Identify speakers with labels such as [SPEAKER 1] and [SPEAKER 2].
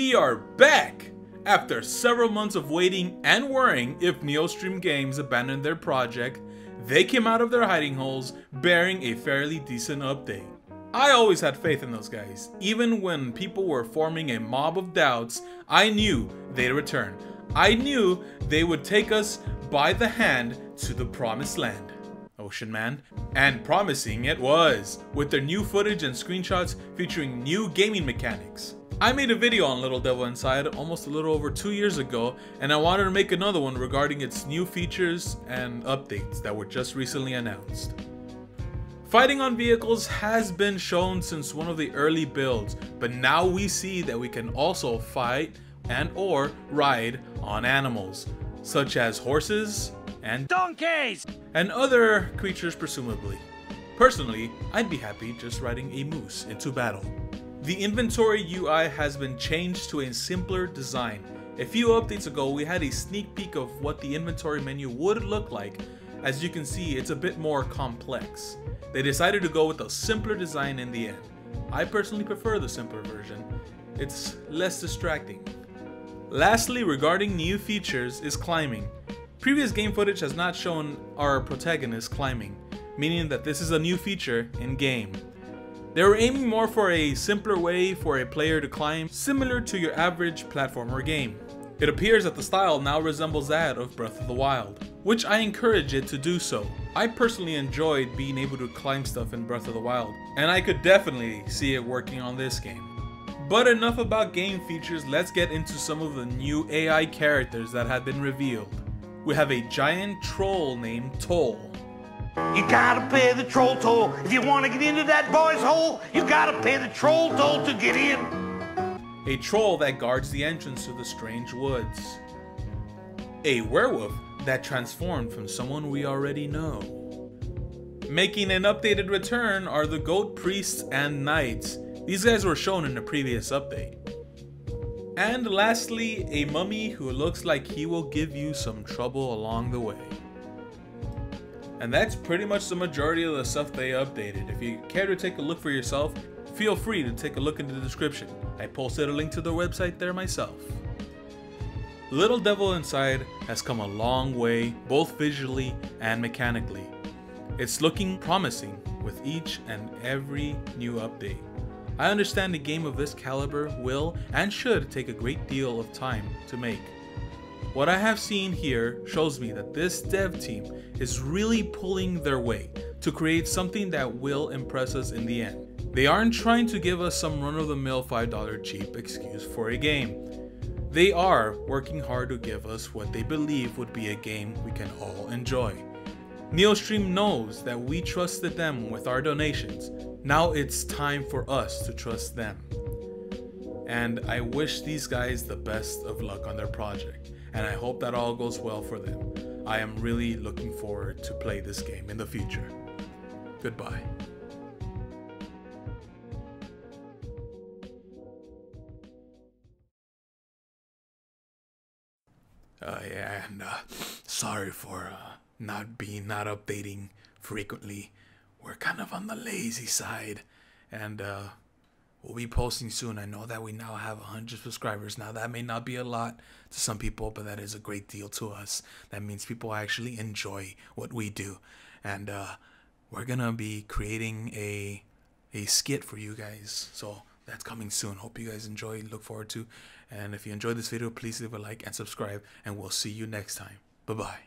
[SPEAKER 1] We are back! After several months of waiting and worrying if Neostream Games abandoned their project, they came out of their hiding holes bearing a fairly decent update. I always had faith in those guys. Even when people were forming a mob of doubts, I knew they'd return. I knew they would take us by the hand to the promised land. Ocean Man. And promising it was, with their new footage and screenshots featuring new gaming mechanics. I made a video on Little Devil Inside almost a little over 2 years ago, and I wanted to make another one regarding its new features and updates that were just recently announced. Fighting on vehicles has been shown since one of the early builds, but now we see that we can also fight and or ride on animals, such as horses and donkeys and other creatures presumably. Personally, I'd be happy just riding a moose into battle. The inventory UI has been changed to a simpler design. A few updates ago we had a sneak peek of what the inventory menu would look like. As you can see, it's a bit more complex. They decided to go with a simpler design in the end. I personally prefer the simpler version. It's less distracting. Lastly, regarding new features is climbing. Previous game footage has not shown our protagonist climbing, meaning that this is a new feature in game. They were aiming more for a simpler way for a player to climb, similar to your average platformer game. It appears that the style now resembles that of Breath of the Wild, which I encourage it to do so. I personally enjoyed being able to climb stuff in Breath of the Wild, and I could definitely see it working on this game. But enough about game features, let's get into some of the new AI characters that have been revealed. We have a giant troll named Toll.
[SPEAKER 2] You gotta pay the troll toll. If you want to get into that boy's hole, you gotta pay the troll toll to get in.
[SPEAKER 1] A troll that guards the entrance to the strange woods. A werewolf that transformed from someone we already know. Making an updated return are the goat priests and knights. These guys were shown in the previous update. And lastly, a mummy who looks like he will give you some trouble along the way. And that's pretty much the majority of the stuff they updated. If you care to take a look for yourself, feel free to take a look in the description. I posted a link to their website there myself. Little Devil Inside has come a long way, both visually and mechanically. It's looking promising with each and every new update. I understand a game of this caliber will and should take a great deal of time to make. What I have seen here shows me that this dev team is really pulling their weight to create something that will impress us in the end. They aren't trying to give us some run-of-the-mill $5 cheap excuse for a game. They are working hard to give us what they believe would be a game we can all enjoy. Neostream knows that we trusted them with our donations. Now it's time for us to trust them. And I wish these guys the best of luck on their project, and I hope that all goes well for them. I am really looking forward to play this game in the future. Goodbye. Sorry for not updating frequently. We're kind of on the lazy side, and we'll be posting soon. I know that we now have 100 subscribers. Now that may not be a lot to some people, but that is a great deal to us. That means people actually enjoy what we do, and we're gonna be creating a skit for you guys. So that's coming soon. Hope you guys enjoy. Look forward to. And if you enjoyed this video, please leave a like and subscribe, and we'll see you next time. Bye-bye.